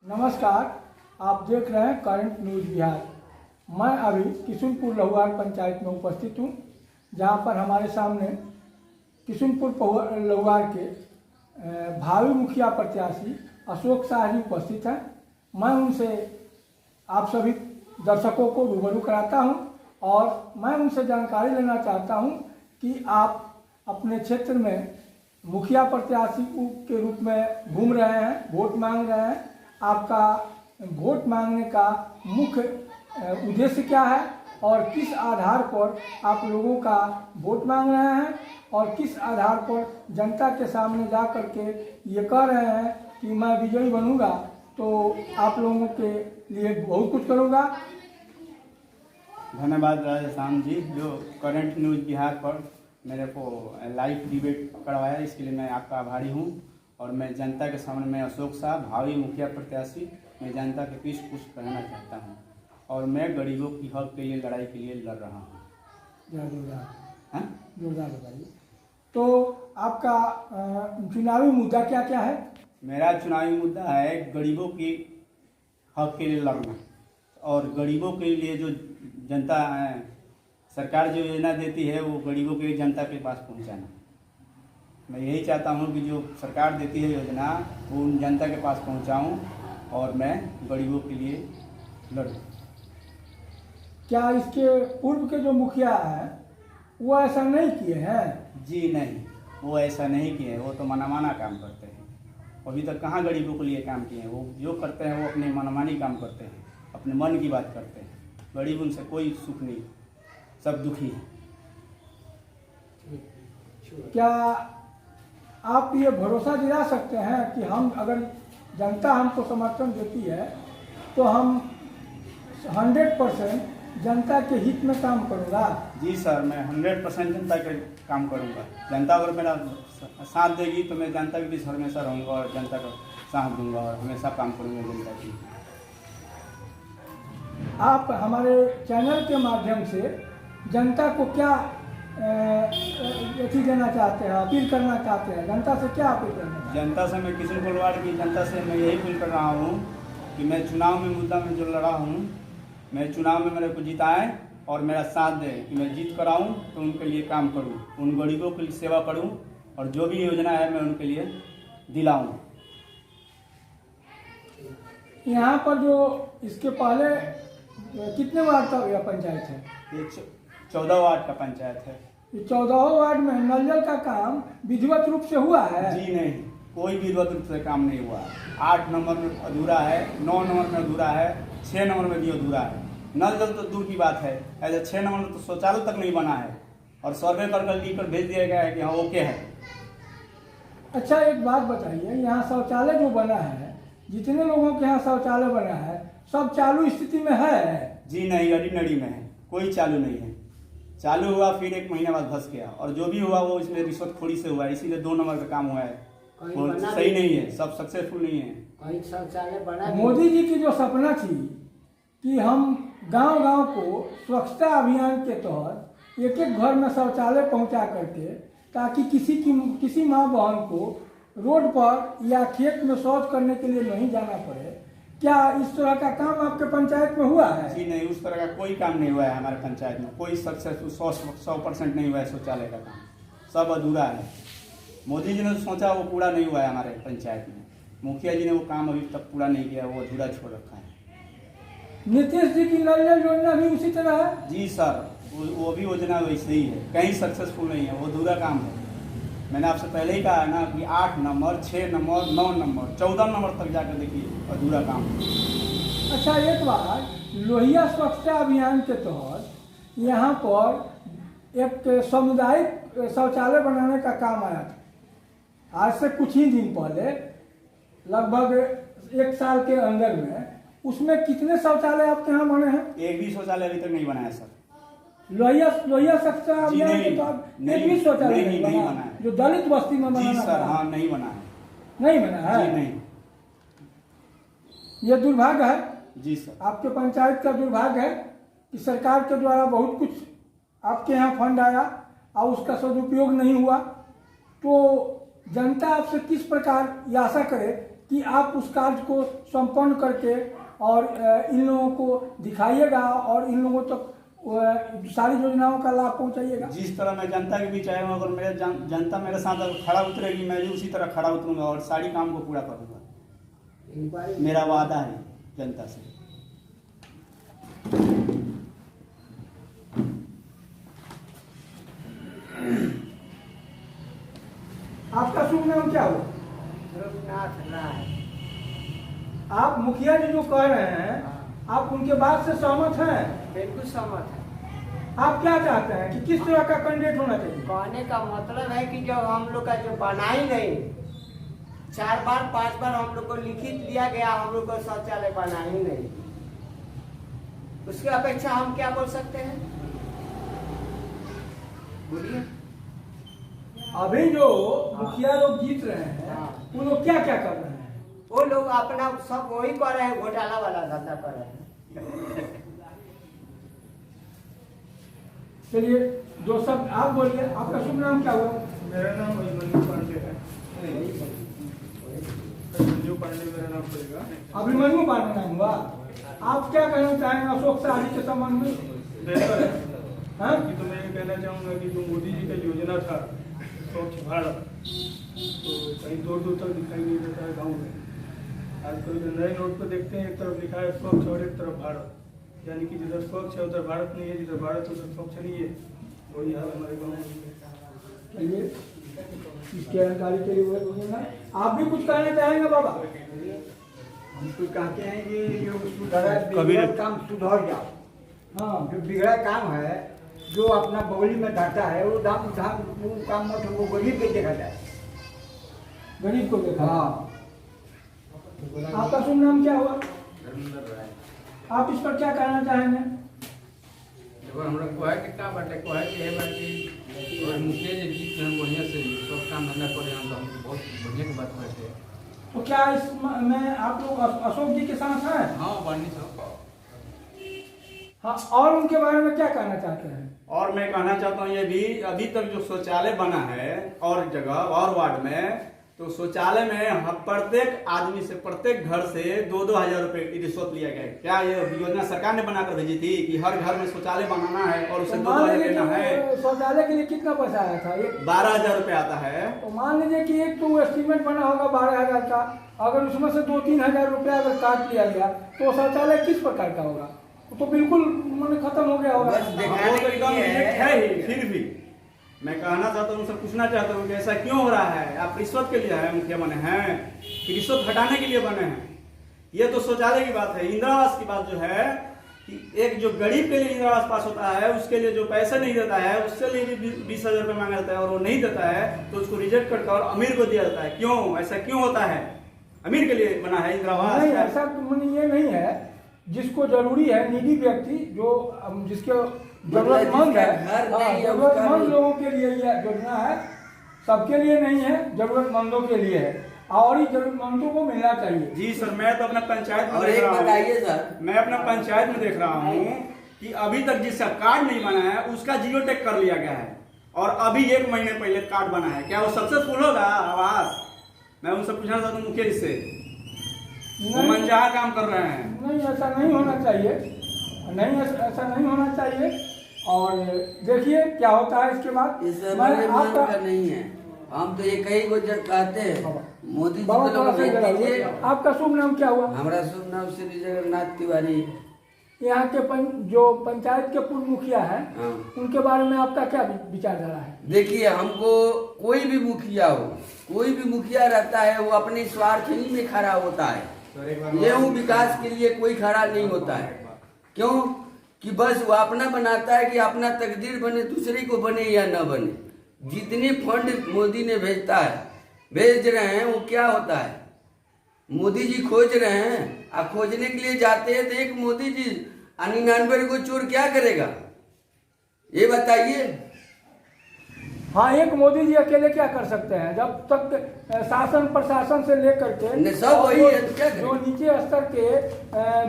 नमस्कार, आप देख रहे हैं करंट न्यूज़ बिहार। मैं अभी किशुनपुर लहुआर पंचायत में उपस्थित हूं, जहां पर हमारे सामने किशुनपुर लहुआर के भावी मुखिया प्रत्याशी अशोक शाह जी उपस्थित हैं। मैं उनसे आप सभी दर्शकों को रूबरू कराता हूं और मैं उनसे जानकारी लेना चाहता हूं कि आप अपने क्षेत्र में मुखिया प्रत्याशी के रूप में घूम रहे हैं, वोट मांग रहे हैं। आपका वोट मांगने का मुख्य उद्देश्य क्या है और किस आधार पर आप लोगों का वोट मांग रहे हैं और किस आधार पर जनता के सामने जा कर के ये कह रहे हैं कि मैं विजयी बनूंगा तो आप लोगों के लिए बहुत कुछ करूंगा। धन्यवाद राजस्थान जी, जो करंट न्यूज़ बिहार पर मेरे को लाइव डिबेट करवाया, इसके लिए मैं आपका आभारी हूं। और मैं जनता के सामने मैं अशोक शाह, भावी मुखिया प्रत्याशी, मैं जनता के बीच कुछ कहना चाहता हूं और मैं गरीबों की हक के लिए लड़ाई के लिए लड़ रहा हूं। जोरदार बताइए। तो आपका चुनावी मुद्दा क्या क्या है? मेरा चुनावी मुद्दा है गरीबों की हक के लिए लड़ना और गरीबों के लिए जो जनता सरकार जो योजना देती है वो गरीबों के जनता के पास पहुंचाना। मैं यही चाहता हूं कि जो सरकार देती है योजना वो उन जनता के पास पहुंचाऊं और मैं गरीबों के लिए लड़ूं। क्या इसके पूर्व के जो मुखिया हैं वो ऐसा नहीं किए हैं? जी नहीं, वो ऐसा नहीं किए, वो तो मनमाना काम करते हैं। अभी तक कहाँ गरीबों के लिए काम किए हैं? वो जो करते हैं वो अपने मनमानी काम करते हैं, अपने मन की बात करते हैं। गरीब उनसे कोई सुख नहीं, सब दुखी हैं। क्या आप ये भरोसा दिला सकते हैं कि हम अगर जनता हमको समर्थन देती है तो हम 100% जनता के हित में काम करूँगा? जी सर, मैं 100% जनता के काम करूँगा। जनता अगर मेरा साथ देगी तो मैं जनता के बीच हमेशा रहूँगा और जनता का साथ दूंगा और हमेशा काम करूँगा जनता की। आप हमारे चैनल के माध्यम से जनता को क्या देना चाहते हैं, अपील करना चाहते हैं? जनता से क्या अपील करना चाहते हैं? जनता से मैं किशुनपुर वार्ड की जनता से मैं यही अपील कर रहा हूँ कि मैं चुनाव में मुद्दा में जो लड़ा हूँ, मैं चुनाव में मेरे को जिताएं और मेरा साथ दें कि मैं जीत कर आऊँ तो उनके लिए काम करूँ, उन गरीबों की सेवा करूँ और जो भी योजना है मैं उनके लिए दिलाऊँ। यहाँ पर जो इसके पहले कितने वार्ड का पंचायत है? ये 14 वार्ड का पंचायत है। ये 14 वार्ड में नल जल का काम विधिवत रूप से हुआ है? जी नहीं, कोई विधिवत रूप से काम नहीं हुआ। 8 नंबर में अधूरा है, 9 नंबर में अधूरा है, 6 नंबर में भी अधूरा है। नल जल तो दूर की बात है, ऐसे 6 नंबर में तो शौचालय तक नहीं बना है और सर्वे कर लीकर भेज दिया गया है कि हाँ ओके है। अच्छा, एक बात बताइए, यहाँ शौचालय जो बना है, जितने लोगों के यहाँ शौचालय बना है सब चालू स्थिति में है? जी नहीं, अड़ी नड़ी में है, कोई चालू नहीं है। चालू हुआ फिर 1 महीने बाद धस गया और जो भी हुआ वो इसमें रिश्वतखोरी से हुआ है, इसीलिए 2 नंबर का काम हुआ है। वो सही नहीं है, सब सक्सेसफुल नहीं है। शौचालय बना मोदी जी की जो सपना थी कि हम गांव-गांव को स्वच्छता अभियान के तहत एक-एक घर में शौचालय पहुंचा करके ताकि किसी माँ बहन को रोड पर या खेत में शौच करने के लिए नहीं जाना पड़े, क्या इस तरह का काम आपके पंचायत में हुआ है? जी नहीं, उस तरह का कोई काम नहीं हुआ है हमारे पंचायत में। कोई सक्सेसफुल 100% नहीं हुआ है शौचालय का काम, सब अधूरा है। मोदी जी ने सोचा वो पूरा नहीं हुआ है हमारे पंचायत में। मुखिया जी ने वो काम अभी तक पूरा नहीं किया, वो अधूरा छोड़ रखा है। नीतीश जी की नल जल योजना भी उसी तरह है? जी सर, वो भी योजना वैसे ही है, कहीं सक्सेसफुल नहीं है, वो अधूरा काम है। मैंने आपसे पहले ही कहा है ना कि 8 नंबर, 6 नंबर, 9 नंबर, 14 नंबर तक जाकर देखिए अधूरा काम। अच्छा, एक बार लोहिया स्वच्छता अभियान के तहत यहाँ पर एक सामुदायिक शौचालय बनाने का काम आया था आज से कुछ ही दिन पहले, लगभग 1 साल के अंदर में। उसमें कितने शौचालय आपके यहाँ बने हैं? एक भी शौचालय अभी तक नहीं बना है सर। लोहिया स्वच्छता अभियान के तहत एक भी शौचालय नहीं बना है, जो दलित बस्ती में बनाना? जी सर, हाँ, नहीं बना है। नहीं बना है? जी नहीं। ये दुर्भाग्य है। जी सर, आपके पंचायत का दुर्भाग्य है कि सरकार के द्वारा बहुत कुछ आपके यहाँ फंड आया और उसका सदुपयोग नहीं हुआ। तो जनता आपसे किस प्रकार ये आशा करे कि आप उस कार्य को संपन्न करके और इन लोगों को दिखाइएगा और इन लोगों तक सारी योजनाओं का लाभ पहुंचाइएगा। जिस तरह मैं जनता के बीच आया हूँ, अगर मेरे जनता मेरे साथ अगर खड़ा उतरेगी, मैं भी उसी तरह खड़ा उतरूंगा और सारी काम को पूरा करूंगा। मेरा वादा है जनता से। आपका शुभ नाम क्या हुआ? रघुनाथ राय। आप मुखिया जी जो कह रहे हैं, आप उनके बात से सहमत हैं? बिल्कुल सहमत है। आप क्या चाहते हैं कि किस तरह का कैंडिडेट होना चाहिए? कहने का मतलब है कि जब हम लोग का जो बना ही नहीं, 4 बार 5 बार हम लोग को लिखित दिया गया, हम लोग को शौचालय बना ही नहीं, उसकी अपेक्षा हम क्या बोल सकते हैं? बोलिए। अभी जो मुखिया लोग जीत रहे हैं, वो लोग क्या क्या कर रहे हैं? वो लोग अपना सब वही कर रहे हैं, घोटाला वाला धंधा कर रहे हैं। चलिए जो सब आप बोलिए, आपका शुभ नाम क्या हुआ? मेरा नाम अभिमन्यु पांडे है। अभिमन्यु पांडे मेरा नाम पड़ेगा। अभिमन्यु पांडे नाम हुआ। आप क्या कहना चाहेंगे अशोक शाही के संबंध में? बेहतर है हाँ? कि तो मैं ये कहना चाहूँगा कि जो मोदी जी का योजना था स्वच्छ भारत, तो कहीं दूर दूर तक दिखाई नहीं देता है गाँव में। आजकल जो नए नोट पर देखते हैं, एक तरफ लिखा है स्वच्छ और एक तरफ भारत, यानी कि जिधर स्वच्छ है उधर भारत नहीं है, जिधर भारत उधर स्वच्छ नहीं है। वही हाल हमारे गाँव में। चलिए इसकी जानकारी के लिए बोलिएगा। आप भी कुछ कहना चाहेंगे बाबा? हम तो कहते हैं कि जो बिगड़ा काम सुधर जाओ। हाँ, जो बिगड़ा काम है, जो अपना बगली में डाटा है, वो दाम वो काम मत वो गरीब के देखा जाए, गरीब को देखा। हाँ। आपका शुभ नाम क्या हुआ? आप इस पर क्या कहना चाहेंगे? देखो हमरा कोहे के का बाटे, कोहे के है बाकी और मुखिया जी जीत गए बढ़िया से सब काम धंधा करे हम तो हमको बहुत बढ़िया की बात बाटे। तो क्या इसमें आप लोग अशोक जी के साथ हैं? हां बानी सब। हाँ, और उनके बारे में क्या कहना चाहते हैं? और मैं कहना चाहता हूँ ये भी, अभी तक जो शौचालय बना है और जगह और वार्ड में, तो शौचालय में प्रत्येक आदमी से, प्रत्येक घर से 2-2 हजार रुपए की रिश्वत लिया गया है। क्या ये योजना सरकार ने बनाकर भेजी थी कि हर घर में शौचालय बनाना है और उसे 2-2 हजार लेना है? शौचालय के लिए कितना पैसा आया था? 12 हजार रुपए आता है। तो मान लीजिए कि एक तो एस्टीमेट बना होगा 12,000 का, अगर उसमें से 2-3 हजार रुपया अगर काट लिया गया तो शौचालय किस प्रकार का होगा? तो बिल्कुल मन खत्म हो गया होगा। वो तो एकदम रिजेक्ट है ही। फिर भी मैं कहना चाहता हूँ, उनसे पूछना चाहता हूँ कि ऐसा क्यों हो रहा है? आप रिश्वत के लिए है मुखिया बने हैं कि रिश्वत हटाने के लिए बने हैं? ये तो शौचालय की बात है। इंदिरा आवास की बात जो है कि एक जो गरीब के लिए इंदिरा आवास पास होता है, उसके लिए जो पैसे नहीं देता है, उससे लिए भी 20,000 रुपये मांगा जाता है और वो नहीं देता है तो उसको रिजेक्ट करके और अमीर को दिया जाता है। क्यों? ऐसा क्यों होता है? अमीर के लिए बना है इंदिरा आवास? नहीं, ऐसा तो ये नहीं है। जिसको जरूरी है, निडी व्यक्ति जो जिसके जरूरतमंद है, जरूरतमंद लोगों के लिए यह योजना है, सबके लिए नहीं है, जरूरतमंदों के लिए है और ही जरूरतमंदों को मिलना चाहिए। जी सर, मैं तो अपना पंचायत में और देख एक रहा हूँ। बताइए सर, मैं अपना पंचायत में देख रहा हूँ कि अभी तक जिसका कार्ड नहीं बना है उसका जियो टैग कर लिया गया है और अभी 1 महीने पहले कार्ड बना है। क्या वो सक्सेसफुल होगा आवास? मैं उनसे पूछना चाहता हूँ मुखिया जी से, वो मनचाहा काम कर रहे हैं। नहीं, ऐसा नहीं होना चाहिए। नहीं, ऐसा नहीं होना चाहिए। और देखिए क्या होता है इसके बाद। इस बड़े मान का नहीं है। हम तो ये कई को जब कहते हैं मोदी जी बाबा को थोड़ा लोग सा इधर आइए। दीजिए। आपका शुभ नाम क्या हुआ? हमारा शुभ नाम श्री जगन्नाथ तिवारी। यहाँ के जो पंचायत के पूर्व मुखिया हैं, हाँ। उनके बारे में आपका क्या विचारधारा है? देखिए, हमको कोई भी मुखिया हो, कोई भी मुखिया रहता है वो अपने स्वार्थ ही में खड़ा होता है। ये विकास के लिए कोई खड़ा नहीं होता है। क्यों कि बस वो अपना बनाता है कि अपना तकदीर बने, दूसरे को बने या न बने। जितने फंड मोदी ने भेज रहे हैं, वो क्या होता है? मोदी जी खोज रहे हैं और खोजने के लिए जाते हैं तो एक मोदी जी 99 को चोर क्या करेगा? ये बताइए। हाँ, एक मोदी जी अकेले क्या कर सकते हैं जब तक शासन प्रशासन से लेकर के नहीं, सब वही है, तो क्या करें? जो नीचे स्तर के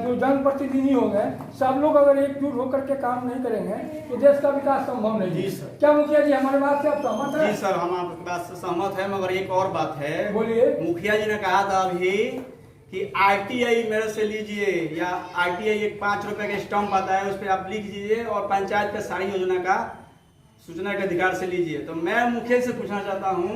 जो जनप्रतिनिधि होंगे, सब लोग अगर एकजुट होकर के काम नहीं करेंगे तो देश का विकास संभव नहीं जी है। सर। क्या मुखिया जी हमारे बात से आप सहमत हैं? जी सर, हम आपकी बात से सहमत है, मगर एक और बात है। बोलिए। मुखिया जी ने कहा था अभी कि आरटीआई मेरे से लीजिए, या आरटीआई एक 5 रुपए का स्टम्प आता है, उस पर आप लिख दीजिए और पंचायत का सारी योजना का सूचना के अधिकार से लीजिए। तो मैं मुखिया से पूछना चाहता हूँ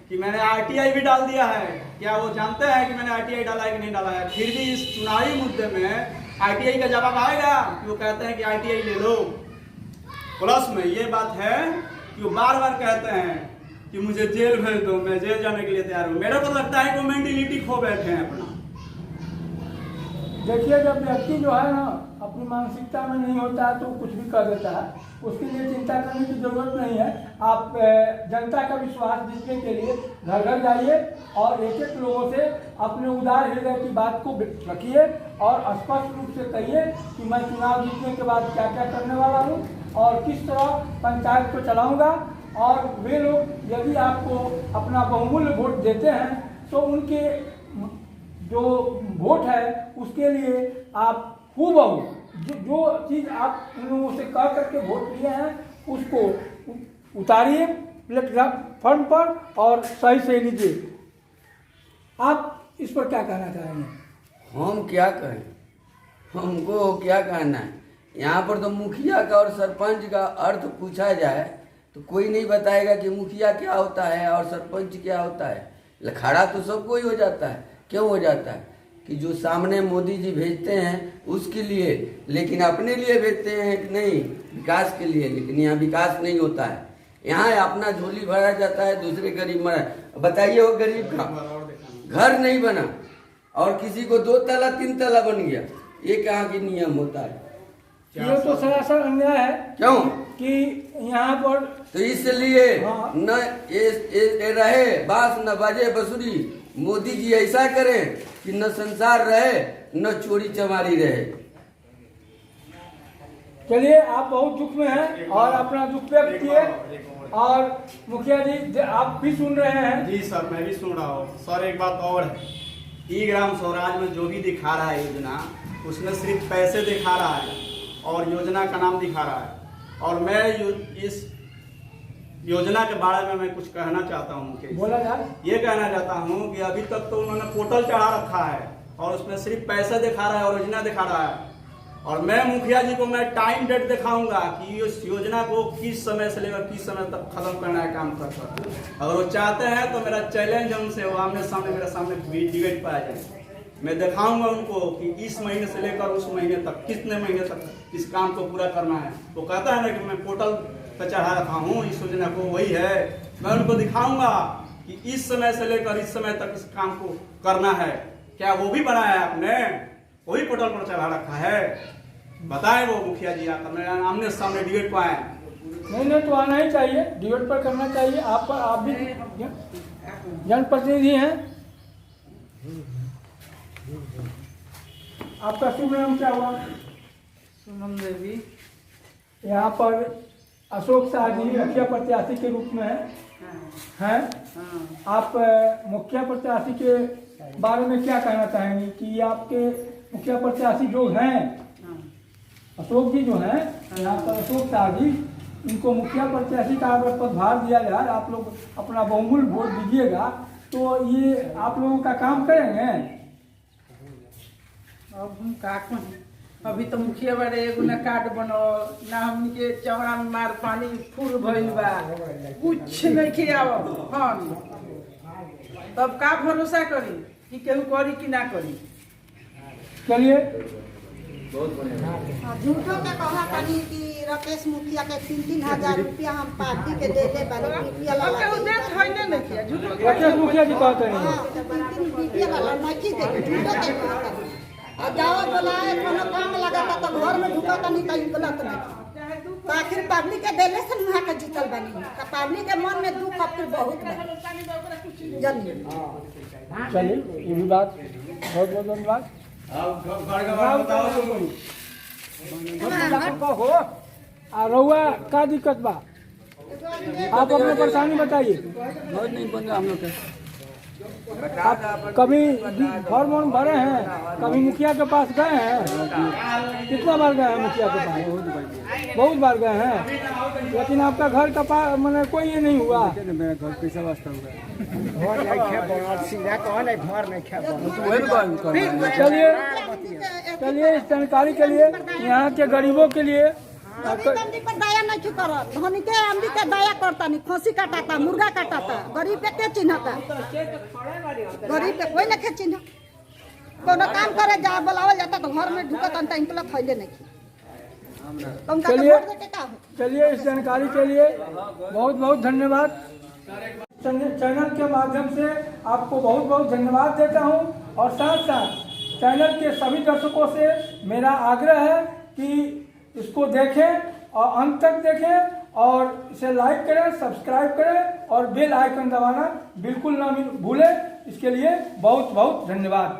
कि मैंने आरटीआई भी डाल दिया है, क्या वो जानते हैं कि मैंने आरटीआई डाला है कि नहीं डाला है? फिर भी इस चुनावी मुद्दे में आरटीआई का जवाब आएगा कि वो कहते हैं कि आरटीआई ले लो। प्लस में ये बात है कि वो बार बार कहते हैं कि मुझे जेल भेज दो, मैं जेल जाने के लिए तैयार हूँ। मेरे को लगता है कि वो मेंटेलिटी खो बैठे हैं अपना। देखिए, जब व्यक्ति जो है ना अपनी मानसिकता में नहीं होता है तो कुछ भी कर देता है, उसके लिए चिंता करने की जरूरत नहीं है। आप जनता का विश्वास जीतने के लिए घर घर जाइए और एक एक लोगों से अपने उदार हृदय की बात को रखिए और स्पष्ट रूप से कहिए कि मैं चुनाव जीतने के बाद क्या क्या करने वाला हूँ और किस तरह पंचायत को चलाऊँगा। और वे लोग यदि आपको अपना बहुमूल्य वोट देते हैं तो उनके जो वोट है उसके लिए आप खूब जो चीज़ आप उन लोगों से कह करके वोट लिए हैं उसको उतारिए प्लेटफॉर्म पर और सही से लीजिए। आप इस पर क्या कहना चाहेंगे? हम क्या कहें, हमको क्या कहना है? यहाँ पर तो मुखिया का और सरपंच का अर्थ पूछा जाए तो कोई नहीं बताएगा कि मुखिया क्या होता है और सरपंच क्या होता है। लखाड़ा तो सबको ही हो जाता है। क्यों हो जाता है? कि जो सामने मोदी जी भेजते हैं उसके लिए, लेकिन अपने लिए भेजते हैं कि नहीं, विकास के लिए। लेकिन यहाँ विकास नहीं होता है, यहाँ अपना झोली भरा जाता है, दूसरे गरीब मरा। बताइए, वो गरीब का घर नहीं बना और किसी को 2 तला 3 तला बन गया, ये कहाँ की नियम होता है? ये तो सरासर अन्याय है। क्यों कि यहाँ पर तो इसलिए हाँ। न ये रहे बास न बाजे बसुरी। मोदी जी ऐसा करें कि न संसार रहे न चोरी चमारी रहे। चलिए, आप बहुत दुख में हैं और अपना दुख व्यक्त किए। और मुखिया जी आप भी सुन रहे हैं। जी सर, मैं भी सुन रहा हूँ। सर, एक बात और है, ई ग्राम स्वराज में जो भी दिखा रहा है योजना, उसमें सिर्फ पैसे दिखा रहा है और योजना का नाम दिखा रहा है। और मैं इस योजना के बारे में मैं कुछ कहना चाहता हूँ मुझे। बोला जाए। ये कहना चाहता हूँ कि अभी तक तो उन्होंने पोर्टल चढ़ा रखा है और उसमें सिर्फ पैसे दिखा रहा है और योजना दिखा रहा है। और मैं मुखिया जी को मैं टाइम डेट दिखाऊंगा कि इस योजना को किस समय से लेकर किस समय तक खत्म करना है काम कर सकते। अगर वो चाहते हैं तो मेरा चैलेंज है उनसे, वो आमने सामने मेरे सामने डिबेट पर आ जाए। मैं दिखाऊंगा उनको कि इस महीने से लेकर उस महीने तक कितने महीने तक इस काम को पूरा करना है। वो कहता है ना कि मैं पोर्टल पर चढ़ा रखा हूँ इस योजना को, वही है। मैं उनको दिखाऊंगा कि इस समय से लेकर इस समय तक इस काम को करना है। क्या वो भी बनाया है आपने? वही पोर्टल पर चढ़ा रखा है? बताएं वो मुखिया जी आकर मेरे आमने सामने डिबेट पर आए। नहीं तो आना ही चाहिए, डिबेट पर करना चाहिए। आप भी जनप्रतिनिधि हैं। आपका शुभ नाम क्या हुआ? सोनम देवी। यहाँ पर अशोक शाह जी मुखिया प्रत्याशी के रूप में हैं। आप मुखिया प्रत्याशी के बारे में क्या कहना चाहेंगे कि आपके मुखिया प्रत्याशी जो हैं, अशोक जी जो हैं, यहाँ पर अशोक शाह जी, इनको मुखिया प्रत्याशी का अगर पदभार दिया जाए, आप लोग अपना बहुमूल्य वोट दीजिएगा तो ये आप लोगों का काम करेंगे? अब हम का कहें, अभी तो मुखिया बारे एगो ना कार्ड बनो ना, हमनी के चौड़ा में मार पानी फूल भइल बा, कुछ नहीं खियाव हम, तब का भरोसा करी कि केहू करी कि ना करी? चलिए, झूठो के कहा करी कि राकेश मुखिया के 3-3 हजार रुपया हम पार्टी के दे दे बानी बीपीएल अब वाला केहू देत है नहीं किया, झूठो के राकेश मुखिया जी कहते हैं। हां 3-3 बीपीएल वाला नहीं दे, झूठो के कहा। और जाओ बोलाए कोनो काम लगाता तो घर में ढुकाता नहीं कहीं गलत नहीं। तो आखिर पब्लिक के देले से वहां के जीतल बनी, का पब्लिक के मन में दुख अब बहुत है। जल्दी चलिए, ये भी बात बहुत बहुत धन्यवाद। अब घर का बात बताओ तुम। रउआ का दिक्कत बा? आप अपनी परेशानी बताइए। बहुत नहीं बन रहा हम लोग का। आप कभी फॉर्म वॉर्म भरे हैं, कभी मुखिया के पास गए हैं? कितना बार गए हैं मुखिया के पास? बहुत बार गए हैं, लेकिन आपका घर का पास मैंने कोई ये नहीं हुआ। मेरा घर पैसा वास्ता हुआ घर नहीं खे बनल सीधा कौन है घर नहीं खे बनल। चलिए इस जानकारी के लिए यहाँ के गरीबों के लिए गरीब पर दया नहीं क्यों करत? धनी के आमदी के दया करता नहीं, खसी काटाता, मुर्गा काटाता, गरीब पे के चिन्हता? गरीब पे कोई नहीं चिन्ह। कोनो काम करे जा बुलावल जाता तो घर में ढुकत अंत इनके फैले नहीं। चलिए इस जानकारी के लिए बहुत बहुत धन्यवाद। चैनल के माध्यम से आपको बहुत बहुत धन्यवाद देता हूँ और साथ साथ चैनल के सभी दर्शकों से मेरा आग्रह है कि इसको देखें और अंत तक देखें और इसे लाइक करें, सब्सक्राइब करें और बेल आइकन दबाना बिल्कुल ना भूलें। इसके लिए बहुत बहुत धन्यवाद।